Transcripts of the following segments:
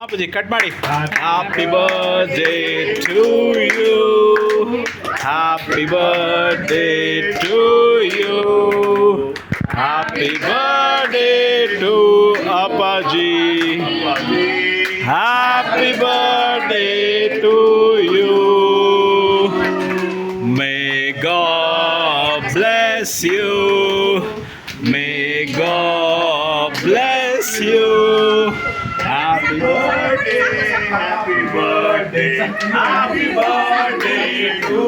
ಅಪ್ಪಾಜಿ ಕಟ್ ಮಾಡಿ. Happy birthday to you, happy birthday to you, happy birthday to Appaji, happy birthday to you. May God bless you, may God bless you. Happy birthday, happy birthday, happy birthday to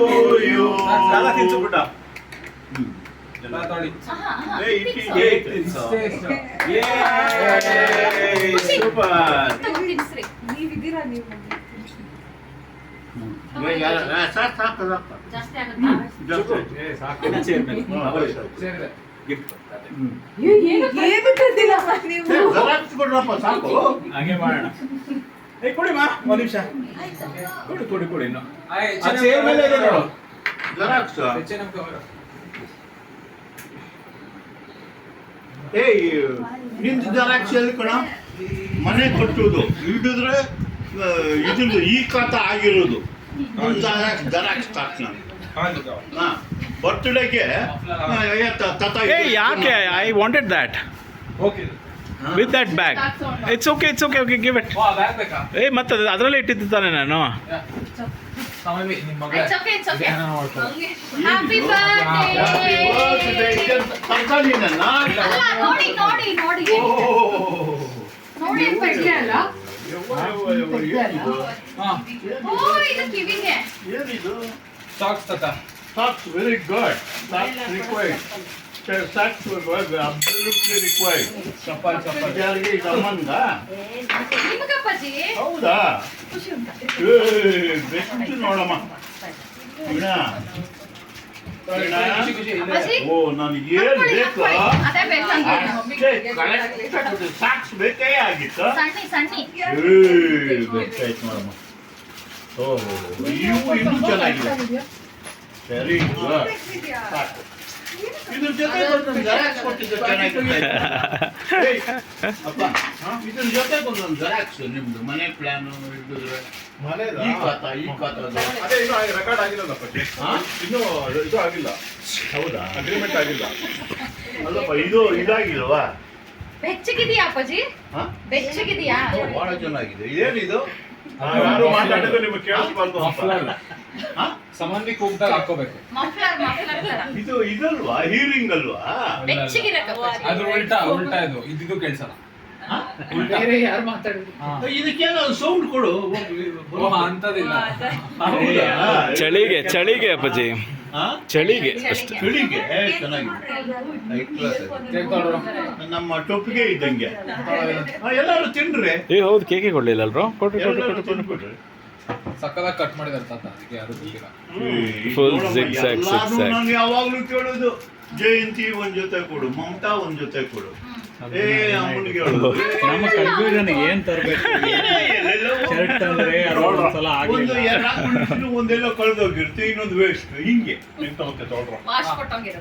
you. Dala tinsu butta. Dala todi. Hey, it tinsu. Yay! Super. ನೀವು ಇದ್ದೀರಾ ನೀವು? ಜಾಸ್ತಿ ಆಗುತ್ತಾ? ಸಾಕು. Chair gift ಏನು ತಂದಿಲ್ಲ ನೀವು? ಸಾಕು ಹಾಗೆ ಮಾಡೋಣ. ಏ ಕೊಡಿ ಮಾ, ಒಂದು ನಿಮಿಷ ಕೊಡಿ ಕೊಡಿ ಇನ್ನು ಆ ಚೇರ್ ಮೇಲೆ ಇದೆ ನೋಡು. ಜೆರಾಕ್ಸ್ ಏಯ್ ನಿಂದು ಜೆರಾಕ್ಸ್ ಎಲ್ಲಿ ಕಣ? ಮನೆ ಕಟ್ಟುವುದು ಹಿಡಿದ್ರೆ ಇದ್ರದ್ದು ಈ ಖಾತ ಆಗಿರೋದು ಜೆರಾಕ್ಸ್ ತಾಕ್ ನಾನು ಬರ್ತ್ಡೇಗೆ ಏ ಯಾಕೆ? I wanted that with that bag. It's okay okay give it. ಏ ಮತ್ತೆ ಅದರಲ್ಲೇ ಇಟ್ಟಿದ್ದು ತಾನೆ ನಾನು. It's okay. Happy birthday. ತರ್ಕಾರಿನ ಅಲ್ಲ, ನೋಡಿ ಪೆಟ್ಲೆ ಅಲ್ಲ. ಓ ಇದು ಕಿವಿಗೆ. ಏನಿದು? Socks, very good. Socks required. Socks absolutely required. ಯಾರಿಗೆ ಸಂಬಂಧ? ನಿಮಗಪ್ಪಾಜಿ ಹೌದಾ? ಖುಷಿ ಉಂಟಾ? ಬೆಸ್ಟ್ ನೋಡಮ್ಮ. ವೀಣಾ? ಅಪ್ಪಾಜಿ ಓ ನನಗೆ ಏನ್ ಬೇಕು ಅದೇ ಬೇಕಂತ. ಅಷ್ಟೇ ಕರೆಕ್ಟ್ ಸಾಕ್ಸ್ ಬೇಕೇ ಆಗಿತ್ತು. ಸಣ್ಣಿ ಬೇಕಾಯ್ತು ನೋಡಮ್ಮ. ಓ ಇವು ಇನ್ನೂ ಚೆನ್ನಾಗಿದೆ. ಸರಿ ಸಾಕು. ಇದ್ರ ಜೊತೆ ಒಂದು ಜೆರಾಕ್ಸ್ ಕೊಟ್ಟಿದ್ದು ಚೆನ್ನಾಗಿರುತ್ತೆ. ಅಪ್ಪ ಇದ್ರ ಜೊತೆ ಒಂದು ಜೆರಾಕ್ಸ್ ನಿಮ್ದು ಮನೆ ಪ್ಲಾನ್ ಹಿಡಿದ್ರೆ ಈ ಖಾತ ಅದೇ ಇನ್ನೂ ರೆಕಾರ್ಡ್ ಆಗಿಲ್ಲಲ್ಲ ಪಟ್ಟಿ. ಇನ್ನೂ ಇದು ಆಗಿಲ್ಲ, ಹೌದಾ? ಅಗ್ರಿಮೆಂಟ್ ಆಗಿಲ್ಲ. ಅಲ್ಲಪ್ಪ ಇದು ಇದಾಗಿಲ್ವಾ? ಬೆಚ್ಚಗಿದೆಯಾ ಅಪ್ಪಾಜಿ? ಬೆಚ್ಚಗಿದೆಯಾ? ಬಹಳ ಚೆನ್ನಾಗಿದೆ. ಏನಿದು? ಯಾರು ಮಾತಾಡಿದ್ರೆ ನಿಮಗೆ ಕೇಳಿಸ್ಬಾರ್ದು ಅಂತ. ಸಂಬಂಧಿ ಕೂಗ್ದಾಗ ಹಾಕೋಬೇಕು. ಮಫ್ಲರ್ ತರ. ಇದು ಇದಲ್ವಾ? ಹೀರಿಂಗ್ ಅಲ್ವಾ? ಬೆಚ್ಚಗಿರಕಪ್ಪಾಜಿ. ಅದು ಉಲ್ಟಾ ಇದು ಕೇಳ್ಸಲ್ಲ. ಯಾರು ಮಾತಾಡಿದ್ರು? ಇದಕ್ಕೇನೋ ಸೌಂಡ್ ಕೊಡು. ಅಂತದಿಲ್ಲ. ಹೌದಾ? ಚಳಿಗೆ ಅಪ್ಪಾಜಿ, ಹಾ? ಚಳಿಗೆ ಅಷ್ಟೇ. ಚಳಿಗೆ ಚೆನ್ನಾಗಿದೆ. ನಮ್ಮ ಟೊಪ್ಪಿಗೆ ಇದ್ದಂಗೆ. ಎಲ್ಲರೂ ತಿನ್ರಿ. ಏ ಹೌದು, ಕೇಕೆ ಕೊಡ್ಲಿಲ್ಲ ಅಲ್ರೋ? ಕೊಡ್ರಿ ಎಲ್ಲರೂ ತಿನ್ಬಿಡ್ರಿ. ಸಕ್ಕದಾಗ ಕಟ್ ಮಾಡಿದಾರೆ ತಾತ, ಅದಕ್ಕೆ ಯಾರು ಗೊತ್ತಿಲ್ಲ. Full ನೋಡಮ್ಮ, zigzag. ಎಲ್ಲಾರ್ನೂ ನಾನು ಯಾವಾಗ್ಲೂ ಕೇಳೋದು, ಜಯಂತಿ ಒಂದ್ ಜೊತೆ ಕೊಡು, ಮಮತಾ ಒಂದ್ ಜೊತೆ ಕೊಡು. ಏ ಅಮ್ಮನಿಗೆ ಹೇಳೋದು. ನಮ್ಮ ಕನ್ಫ್ಯೂಷನ್ ಏನ್ ತರಬೇಕು? ಶರ್ಟ್ ಅಂದ್ರೆ ಒಂದ್ಸಲ ಒಂದು ನಾಲ್ಕು ಒಂದೆಲ್ಲ ಕಳೆದೋಗಿರುತ್ತೆ, ಇನ್ನೊಂದು ವೇಸ್ಟ್ ಹಿಂಗೆ. ಇಂತ ಮತ್ತೆ ತೊಳ್ರ ವಾಶ್ ಕೊಟ್ಟೋಗಿರೋ